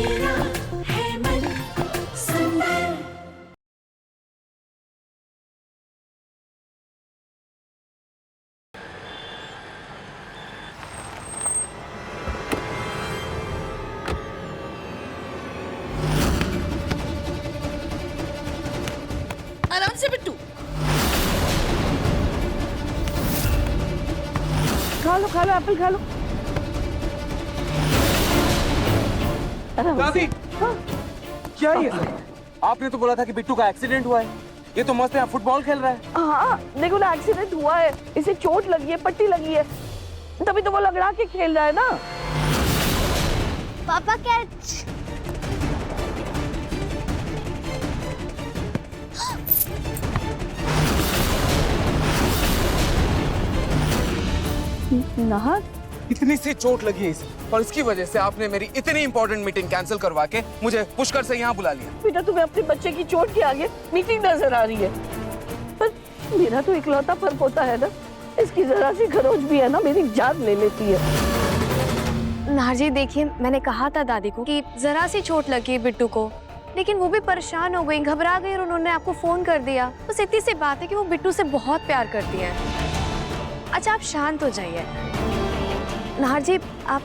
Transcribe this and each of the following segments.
मेरा है मन सुंदर। आराम से बिट्टू। खा लो एप्पल खा लो। दादी, हाँ? क्या ये सब? आपने तो बोला था कि बिट्टू का एक्सीडेंट हुआ है। ये तो मस्त है, फुटबॉल खेल रहा है। हाँ देखो ना, एक्सीडेंट हुआ है, इसे चोट लगी है, पट्टी लगी है, तभी तो वो लगड़ा के खेल रहा है ना। पापा कैच। नहा इतनी सी चोट लगी है इसे, और इसकी वजह से आपने मेरी इतनी इंपॉर्टेंट मीटिंग कैंसिल करवा के मुझे पुष्कर से यहाँ बुला लिया। बेटा, तुम्हें अपने बच्चे की चोट के आगे मीटिंग नजर आ रही है, पर मेरा तो इकलौता फर्क होता है ना, इसकी जरा सी खरोच भी है ना, मेरी जान ले लेती है। नारजी देखिए, मैंने कहा था दादी को कि जरा सी चोट लगी बिट्टू को, लेकिन वो भी परेशान हो गई, घबरा गई और उन्होंने आपको फोन कर दिया। बस इतनी सी बात है कि वो बिट्टू से बहुत प्यार करती है। अच्छा आप शांत हो जाइए। नारजी आप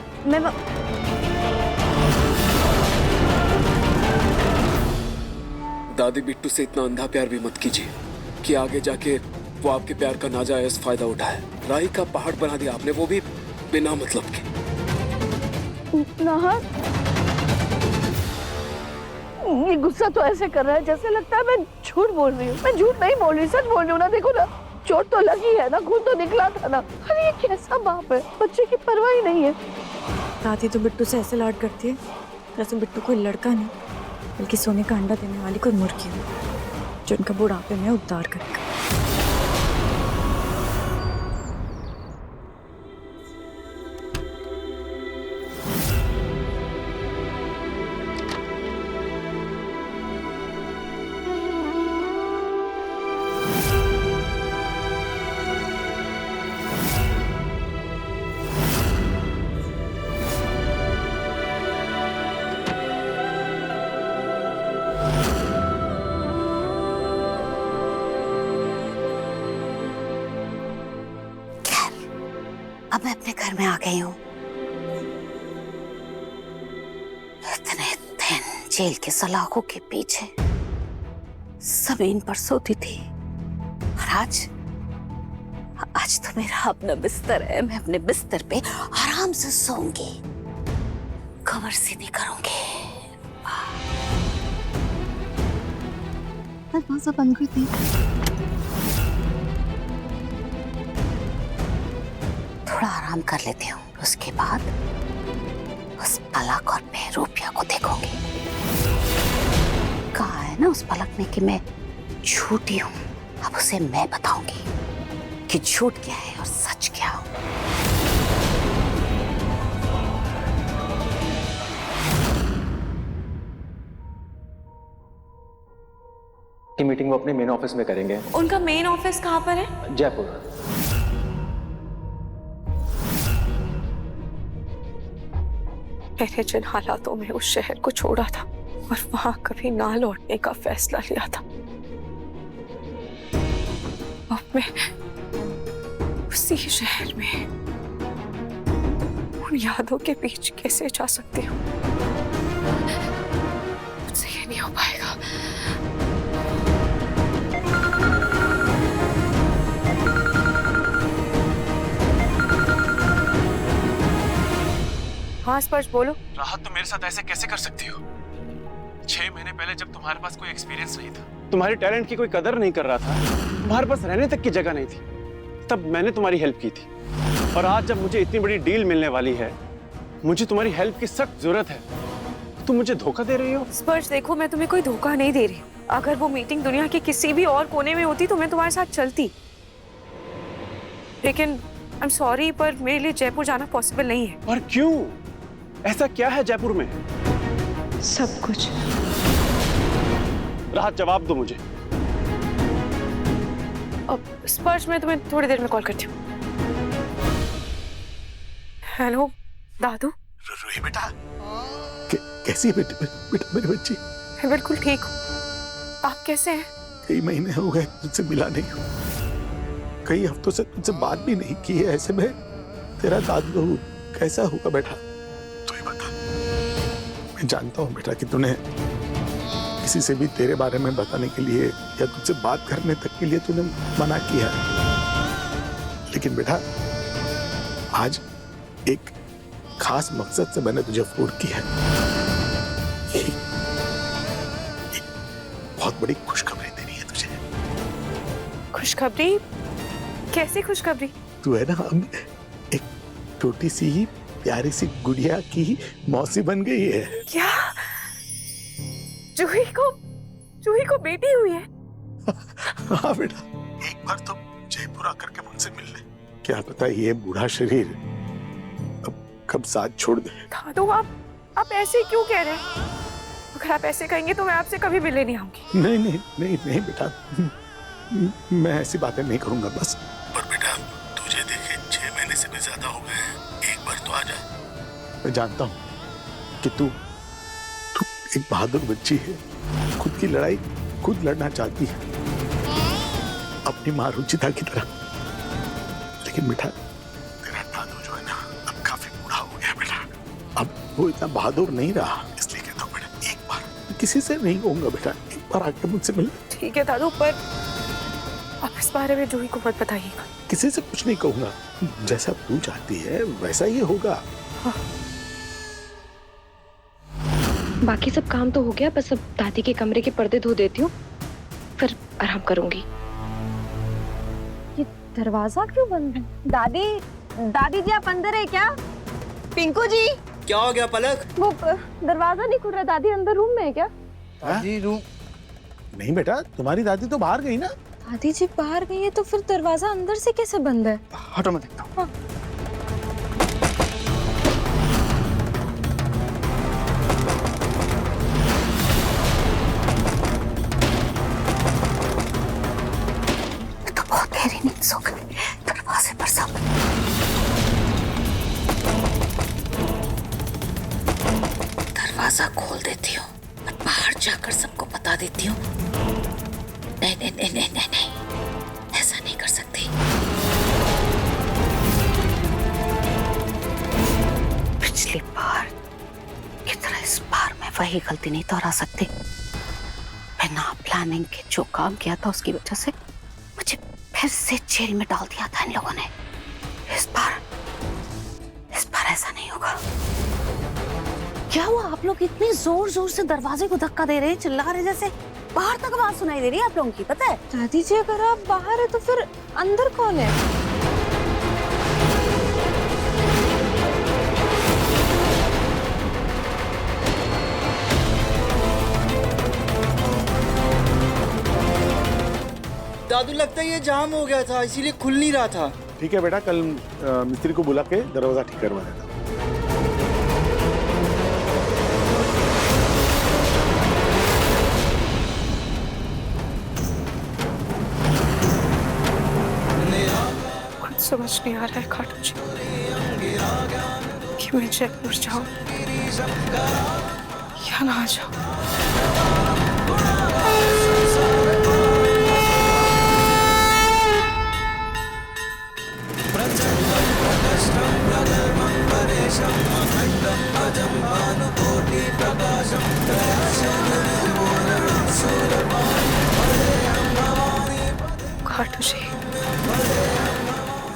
दादी, बिट्टू से इतना अंधा प्यार भी मत कीजिए कि आगे जाके वो आपके प्यार का नाजायज फायदा उठाए। राही का पहाड़ बना दिया आपने, वो भी बिना मतलब के। नहा, ये गुस्सा तो ऐसे कर रहा है जैसे लगता है मैं झूठ बोल रही हूँ। मैं झूठ नहीं बोल रही, सच बोल रही हूँ ना। देखो ना, चोट तो लगी है ना, खून तो निकला था ना। अरे ये कैसा बाप है, बच्चे की परवाह ही नहीं है। दादी तो बिट्टू से ऐसे लाड करती है जैसे बिट्टू कोई लड़का नहीं, बल्कि सोने का अंडा देने वाली कोई मुर्गी है जो उनका बुढ़ापे में उद्धार करेगा। अब मैं अपने घर में आ गई हूँ। इतने दिन जेल के सलाखों के पीछे जमीन पर सोती थी, और आज तो मेरा अपना बिस्तर है। मैं अपने बिस्तर पे आराम से सोऊंगी, कमर सीधी करूंगी। दरवाजा बंद कर दी। थोड़ा आराम कर लेती हूँ, उसके बाद उस पलक और बहरूपिया को देखूंगी। कहा है ना उस पलक ने कि मैं झूठी हूँ। अब उसे मैं बताऊंगी कि झूठ क्या है और सच क्या। की मीटिंग वो अपने मेन ऑफिस में करेंगे। उनका मेन ऑफिस कहाँ पर है? जयपुर। मैंने जिन हालातों में उस शहर को छोड़ा था और वहां कभी ना लौटने का फैसला लिया था, अब मैं उसी शहर में उन यादों के बीच कैसे जा सकती हूँ? मुझसे ये नहीं हो पाएगा। हाँ स्पर्श बोलो। राहत, तुम मेरे साथ ऐसे कैसे कर सकती हो? 6 महीने पहले जब तुम्हारे पास कोई एक्सपीरियंस नहीं था, तुम्हारे टैलेंट की कोई कदर नहीं कर रहा था, तुम्हारे पास रहने तक की जगह नहीं थी, तब मैंने तुम्हारी हेल्प की थी। और आज जब मुझे इतनी बड़ी डील मिलने वाली है, मुझे तुम्हारी हेल्प की सख्त जरूरत है। तुम मुझे धोखा दे रही हो। स्पर्श देखो, मैं तुम्हें कोई धोखा नहीं दे रही हूँ। अगर वो मीटिंग दुनिया के किसी भी और कोने में होती तो मैं तुम्हारे साथ चलती, लेकिन आई एम सॉरी, पर मेरे लिए जयपुर जाना पॉसिबल नहीं है। और क्यों? ऐसा क्या है जयपुर में? सब कुछ। राहत, जवाब दो मुझे। अब स्पर्श, मैं तुम्हें थोड़ी देर में कॉल करती हूँ। हेलो दादू। रूही बेटा, कैसी है बेटा बेटा मेरी बच्ची? मैं बिल्कुल ठीक हूँ। आप कैसे हैं? कई महीने हो गए तुझसे मिला नहीं हूँ, कई हफ्तों से तुझसे बात भी नहीं की है। ऐसे में तेरा दादू कैसा होगा बेटा? तू ही बता। मैं जानता हूँ बेटा कि तूने किसी से भी तेरे बारे में बताने के लिए या तुझसे बात करने तक के लिए तूने मना किया, लेकिन बेटा आज एक खास मकसद से मैंने तुझे फोन किया है। एक बहुत बड़ी खुशखबरी देनी है तुझे। खुशखबरी? कैसी खुशखबरी? तू है ना अब एक छोटी सी प्यारी सी गुड़िया की मौसी बन गई है। क्या? जूही को बेटी हुई है? हाँ बेटा, एक बार तो जयपुर आकर के मुझसे मिल ले। क्या पता ये बूढ़ा शरीर अब कब साथ छोड़ दे। दादू आप ऐसे क्यों कह रहे हैं? अगर आप ऐसे कहेंगे तो मैं आपसे कभी मिलने नहीं आऊंगी। नहीं नहीं नहीं नहीं बेटा, मैं ऐसी बातें नहीं करूंगा बस। पर बेटा तुझे देखे 6 महीने से भी ज्यादा हो गए हैं, एक बार तो आ जा। मैं जानता हूँ कि तू एक बहादुर बच्ची है, खुद की लड़ाई खुद लड़ना चाहती है, अपनी माँ रुचिता की तरह। लेकिन बेटा तेरा दादू जो है ना अब काफी बूढ़ा हो गया बेटा, अब वो इतना बहादुर नहीं रहा। इसलिए कहता हूँ बेटा एक बार, किसी से नहीं कहूंगा बेटा, एक बार आके मुझसे मिल। ठीक है दादू, पर आप इस बारे में जूही को मत बताइएगा। किसी से कुछ नहीं कहूंगा, जैसा तू चाहती है वैसा ही होगा। हाँ। बाकी सब काम तो हो गया, बस अब दादी के कमरे के पर्दे धो देती हूँ, फिर आराम करूंगी। ये दरवाजा क्यों बंद है? दादी जी आप अंदर है क्या? पिंकू जी क्या हो गया पलक? वो दरवाजा नहीं खुल रहा, दादी अंदर रूम में है क्या? दादी रूम? नहीं बेटा, तुम्हारी दादी तो बाहर गई ना। दादी जी बाहर गई है तो फिर दरवाजा अंदर से कैसे बंद है? हटो मैं देखता हूँ। हाँ। तो बहुत गहरी नींद सो गई। दरवाजे पर सब दरवाजा खोल देती हूँ और बाहर जाकर सबको बता देती हूँ। नहीं नहीं नहीं नहीं नहीं नहीं, ऐसा नहीं कर सकती। पिछली बार की तरह इस बार मैं वही गलती नहीं दोहरा सकती। बिना प्लानिंग के जो काम किया था उसकी वजह से मुझे फिर से जेल में डाल दिया था इन लोगों ने। इस बार ऐसा नहीं होगा। क्या हुआ? आप लोग इतने जोर जोर से दरवाजे को धक्का दे रहे हैं, चिल्ला रहे जैसे बाहर तक आवाज सुनाई दे रही है आप लोगों की, पता है? दादी जी अगर आप बाहर है तो फिर अंदर कौन है? दादू लगता है ये जाम हो गया था, इसीलिए खुल नहीं रहा था। ठीक है बेटा, कल मिस्त्री को बुला के दरवाजा ठीक करवा देता। समझ नहीं आ रहा है खाटू जी कि मैं जयपुर जाऊं या ना जाऊं। खाटू जी,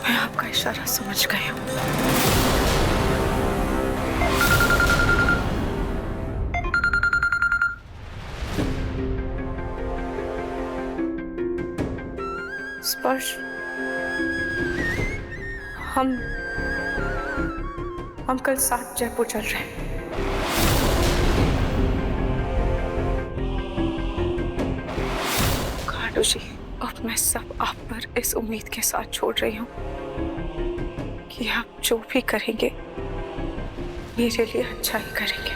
मैं आपका इशारा समझ गई हूँ। स्पर्श, हम कल साथ जयपुर चल रहे हैं। खाटू जी, अब मैं सब आप पर इस उम्मीद के साथ छोड़ रही हूँ कि आप जो भी करेंगे मेरे लिए अच्छा ही करेंगे।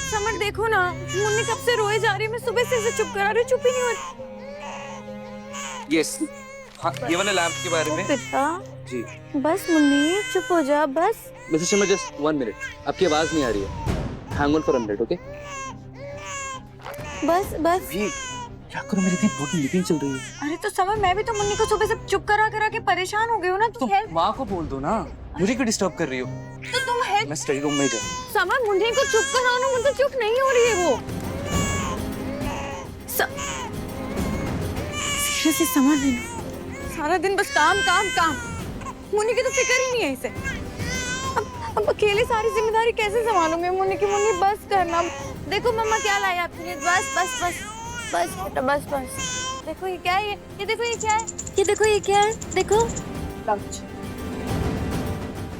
समर देखो ना, मुन्नी कब से रोए जा रही है, मैं सुबह से इसे चुप करा रही हूँ, चुप ही नहीं हो रही। यस, हाँ, ये वाले लैंप के बारे में। पिता जी बस मुन्नी चुप हो जा बस। मिसेस शर्मा जस्ट 1 मिनट, आपकी आवाज नहीं आ रही है। Hang on for a minute, okay? बस बस भी क्या करूं, मेरी इतनी इंपॉर्टेंट मीटिंग चल रही है। अरे तो समर, मैं भी तो मुन्नी को सुबह से चुप करा करा के परेशान हो गई हूँ ना। तो माँ को बोल दो ना, मुझे क्यों डिस्टर्ब कर रही हो? तो तुम हेल्प। मैं स्टडी रूम में जा। समर मुन्नी को चुप कराओ ना, मुझे चुप नहीं हो रही है वो। सीरियसली समर, सारा दिन बस काम काम काम। मुन्नी की तो फिक्र ही नहीं है इसे। अब अकेले सारी जिम्मेदारी कैसे संभालूंगी मुन्नी की? मुन्नी बस करना। देखो मम्मा क्या लाया आपके लिए। बस बस बस बस बेटा बस बस। देखो ये क्या है, ये देखो ये क्या है, ये देखो ये क्या है, देखो लंच।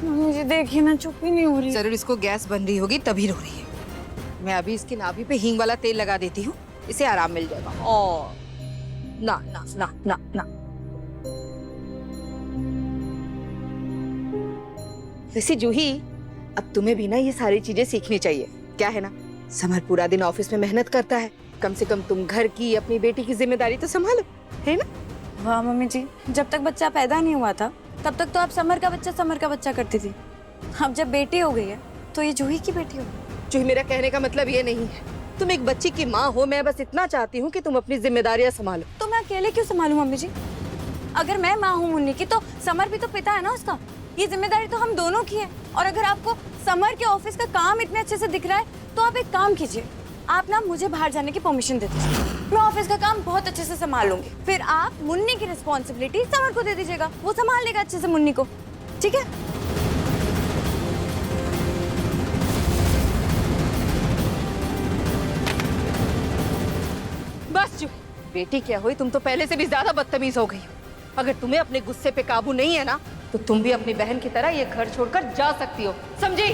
मुझे देखिए ना, चुप ही नहीं हो रही। जरूर इसको गैस बन रही होगी तभी रो रही है। मैं अभी इसकी नाभि पे हींग वाला तेल लगा देती हूँ, इसे आराम मिल जाएगा। और ना ना ना ना ना। वैसे जूही, अब तुम्हें भी ना ये सारी चीजें सीखनी चाहिए, क्या है ना? समर पूरा दिन ऑफिस में मेहनत करता है, कम से कम तुम घर की, अपनी बेटी की जिम्मेदारी तो संभालो, है ना? वाह मम्मी जी, जब तक बच्चा पैदा नहीं हुआ था तब तक तो आप समर का बच्चा करती थी। अब जब बेटी हो गई है तो ये जूही की बेटी हो गई। जूही, मेरा कहने का मतलब ये नहीं है तुम एक बच्ची की माँ हो। मैं बस इतना चाहती हूँ कि तुम अपनी जिम्मेदारियां संभालो। तो मैं अकेले क्यों संभालूं मम्मी जी? अगर मैं माँ हूँ मुन्नी की तो समर भी तो पिता है ना उसका। ये जिम्मेदारी तो हम दोनों की है। और अगर आपको समर के ऑफिस का काम इतने अच्छे से दिख रहा है तो आप एक काम कीजिए, आप ना मुझे बाहर जाने की परमिशन दे दीजिए। मैं ऑफिस का काम बहुत अच्छे से संभाल लूंगी। फिर आप मुन्नी की रिस्पॉन्सिबिलिटी समर को दे दीजिएगा, वो संभाल लेगा अच्छे से मुन्नी को, ठीक है? बस जो बेटी क्या हुई, तुम तो पहले से भी ज्यादा बदतमीज हो गई हो। अगर तुम्हें अपने गुस्से पे काबू नहीं है ना, तो तुम भी अपनी बहन की तरह ये घर छोड़कर जा सकती हो, समझी?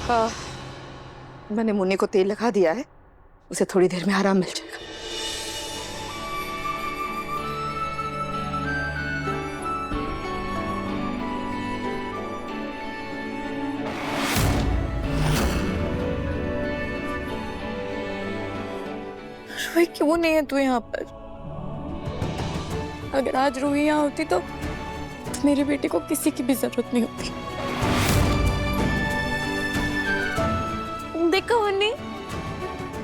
हाँ, मैंने मुन्नी को तेल लगा दिया है, उसे थोड़ी देर में आराम मिल जाएगा। रूही क्यों नहीं है तू यहाँ पर? अगर आज रूही यहाँ होती तो मेरी बेटी को किसी की भी जरूरत नहीं होती। देखो मुन्नी,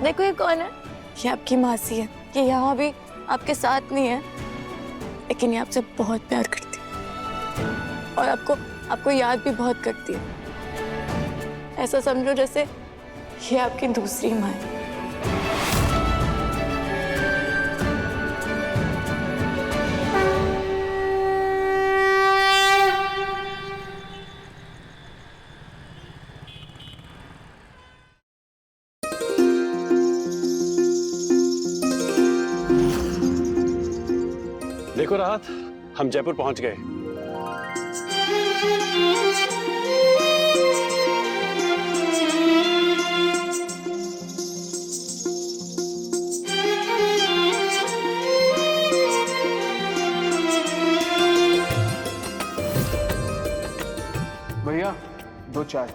देखो ये कौन है? ये आपकी मासी है। ये यहाँ भी आपके साथ नहीं है, लेकिन ये आपसे बहुत प्यार करती है और आपको याद भी बहुत करती है। ऐसा समझो जैसे ये आपकी दूसरी माँ है। देखो राहत, हम जयपुर पहुंच गए। भैया 2 चाय।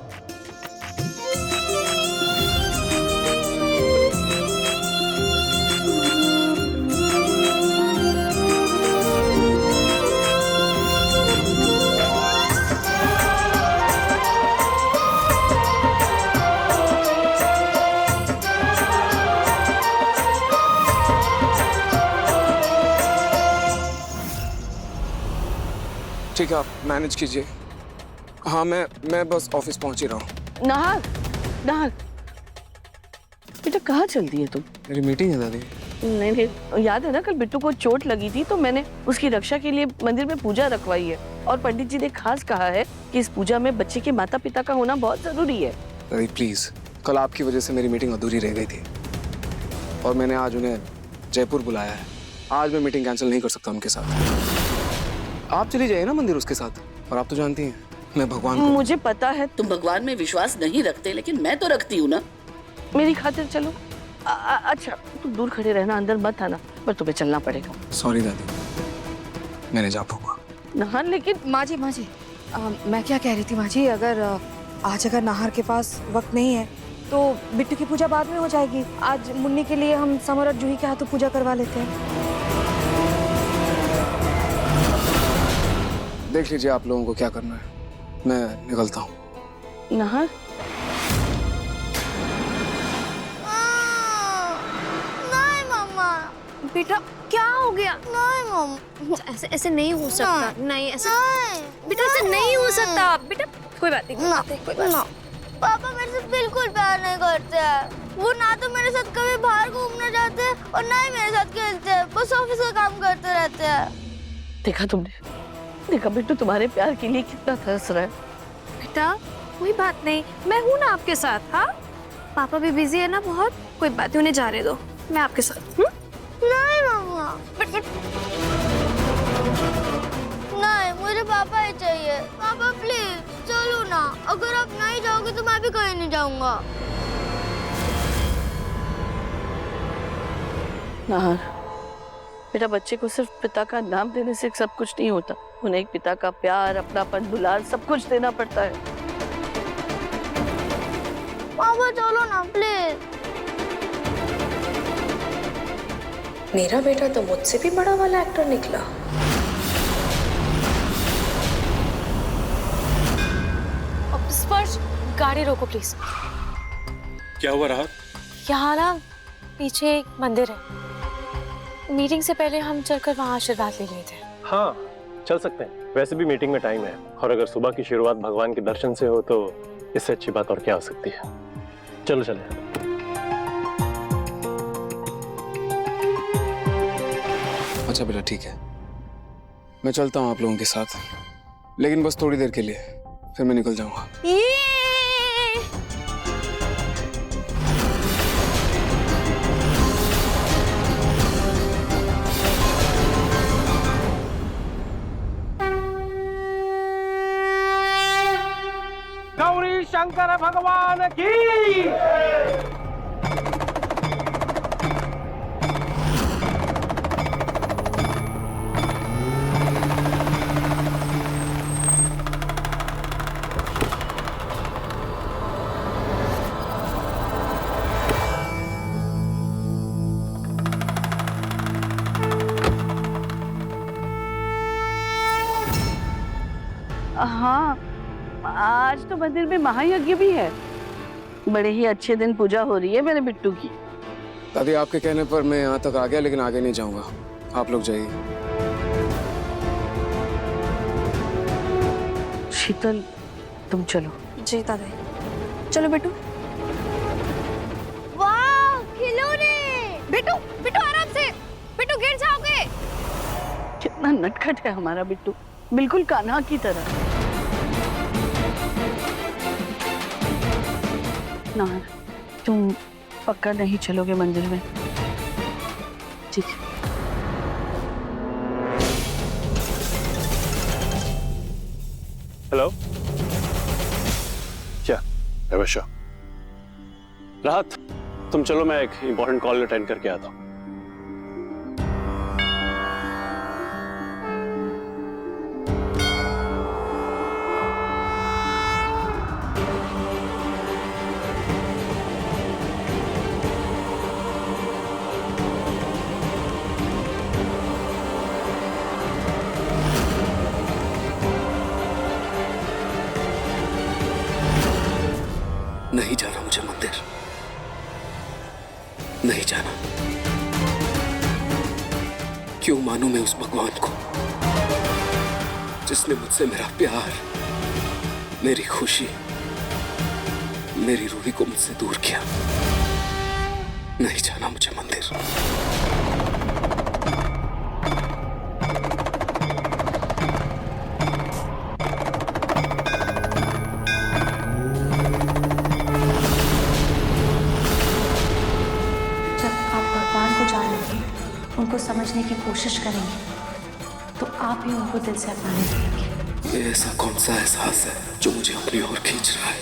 ठीक है, आप मैनेज कीजिए। हाँ, मैं बस ऑफिस पहुंच ही रहा हूँ। नाहर, नाहर, बेटा कहाँ चल दी है तुम? मेरी मीटिंग है दादी। नहीं, याद है ना कल बिट्टू को चोट लगी थी तो मैंने उसकी रक्षा के लिए मंदिर में पूजा रखवाई है और पंडित जी ने खास कहा है कि इस पूजा में बच्चे के माता पिता का होना बहुत जरूरी है। दादी प्लीज, कल आपकी वजह से मेरी मीटिंग अधूरी रह गई थी और मैंने आज उन्हें जयपुर बुलाया है। आज मैं मीटिंग कैंसिल नहीं कर सकता उनके साथ। आप चली जाइए ना मंदिर उसके साथ। और आप तो जानती हैं मैं भगवान को... मुझे पता है तुम भगवान में विश्वास नहीं रखते, लेकिन मैं तो रखती हूँ ना। मेरी खातिर चलो। अच्छा तुम दूर खड़े रहना, अंदर मत आना, पर तुम्हें चलना पड़ेगा। सॉरी दादी, मैंने जा पाऊंगा। नाहर लेकिन माँ जी मैं क्या कह रही थी माँ जी, अगर आज नाहर के पास वक्त नहीं है तो बिट्टू की पूजा बाद में हो जाएगी। आज मुन्नी के लिए हम समर और जूही के हाथों पूजा करवा लेते हैं। देख लीजिए आप लोगों को क्या करना है, मैं निकलता हूँ। नाहर, नहीं मम्मा। बेटा क्या हो गया? नहीं मम्मा, ऐसे ऐसे नहीं हो सकता। नहीं ऐसे बेटा, ऐसे नहीं हो सकता बेटा। कोई बात नहीं, कोई बात नहीं। पापा मेरे से बिल्कुल प्यार नहीं करते हैं। वो ना तो मेरे साथ कभी बाहर घूमने जाते हैं और ना ही मेरे साथ खेलते हैं। बस ऑफिस का काम करते रहते हैं। देखा तुमने? देखा बिट्टू तुम्हारे प्यार के लिए कितना तरस रहा है। बेटा कोई बात नहीं, मैं हूँ ना आपके साथ। हाँ, पापा भी बिजी है ना बहुत। कोई बात नहीं, उन्हें जाने दो, मैं आपके साथ। नहीं मम्मा, नहीं, मुझे पापा ही चाहिए। पापा प्लीज चलो ना। अगर आप नहीं जाओगे तो मैं भी कहीं नहीं जाऊंगा। नाहर, बेटा बच्चे को सिर्फ पिता का नाम देने से सब कुछ नहीं होता। उन्हें एक पिता का प्यार, अपनापन, दुलार सब कुछ देना पड़ता है। पापा चलो ना प्लीज। मेरा बेटा तो मुझसे भी बड़ा वाला एक्टर निकला। स्पर्श, गाड़ी रोको प्लीज। क्या हुआ राहत? यहाँ ना पीछे एक मंदिर है। मीटिंग से पहले हम चलकर वहाँ आशीर्वाद ले गए थे। हाँ, चल सकते हैं। वैसे भी मीटिंग में टाइम है, और अगर सुबह की शुरुआत भगवान के दर्शन से हो तो इससे अच्छी बात और क्या हो सकती है। चलो चले। अच्छा बेटा ठीक है, मैं चलता हूँ आप लोगों के साथ, लेकिन बस थोड़ी देर के लिए, फिर मैं निकल जाऊंगा। गौरी शंकर भगवान की। हाँ, आज तो मंदिर में महायज्ञ भी है। बड़े ही अच्छे दिन पूजा हो रही है मेरे बिट्टू की। दादी आपके कहने पर मैं यहाँ तक आ गया, लेकिन आगे नहीं जाऊंगा। आप लोग जाइए। शीतल तुम चलो। जी दादी, चलो बिट्टू। वाह खिलौने। बिट्टू बिट्टू आराम से, बिट्टू गिर जाओगे। कितना नटखट है हमारा बिट्टू, बिल्कुल कान्हा की तरह। नाहर, तुम पक्का नहीं चलोगे मंदिर में? ठीक है। हेलो, क्या अवश्य। राहत तुम चलो, मैं एक इंपॉर्टेंट कॉल अटेंड करके आता हूँ। नहीं जाना मुझे मंदिर, नहीं जाना। क्यों मानूं मैं उस भगवान को जिसने मुझसे मेरा प्यार, मेरी खुशी, मेरी रूही को मुझसे दूर किया। नहीं जाना मुझे मंदिर। उनको समझने की कोशिश करेंगे तो आप ही उनको दिल से अपनाने लगेंगे। ये ऐसा कौन सा एहसास है जो मुझे अपनी ओर खींच रहा है?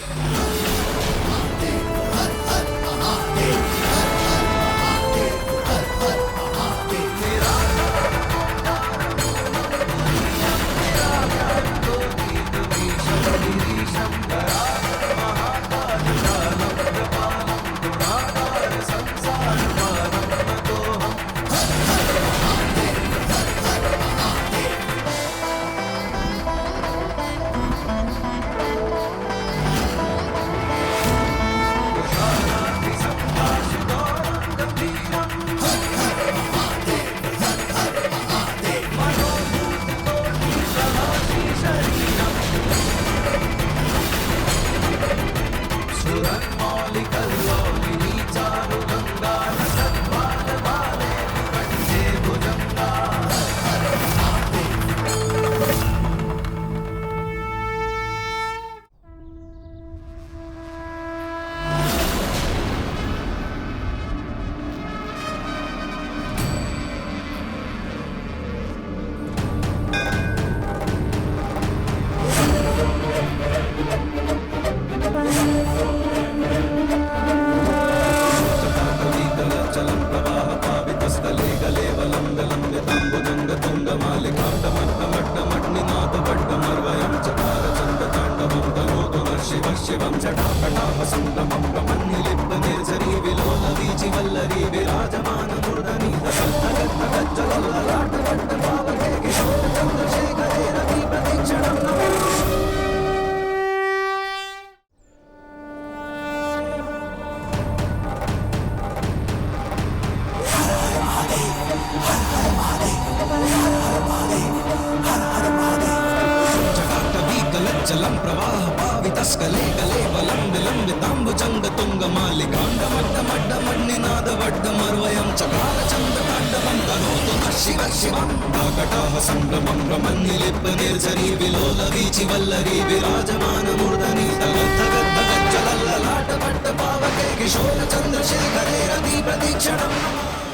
शंकर जलं प्रवाह पावितस्कले गले वलं विलम्बिताम्बुजंग तुंग मालिकाण्डमड्डमड्डमड्निनाद वड्डमर्वयं चकार चन्द्रताण्डवं करोतु नः शिवः शिवं काकटाः संभ्रमं रमन्निलिप्प निर्झरी विलोल वीचि वल्लरी विराजमान मूर्धनि तगद्धगद्धगज्जलल्ललाट पट्ट पावके किशोर चन्द्रशेखरे रति प्रतीक्षणम्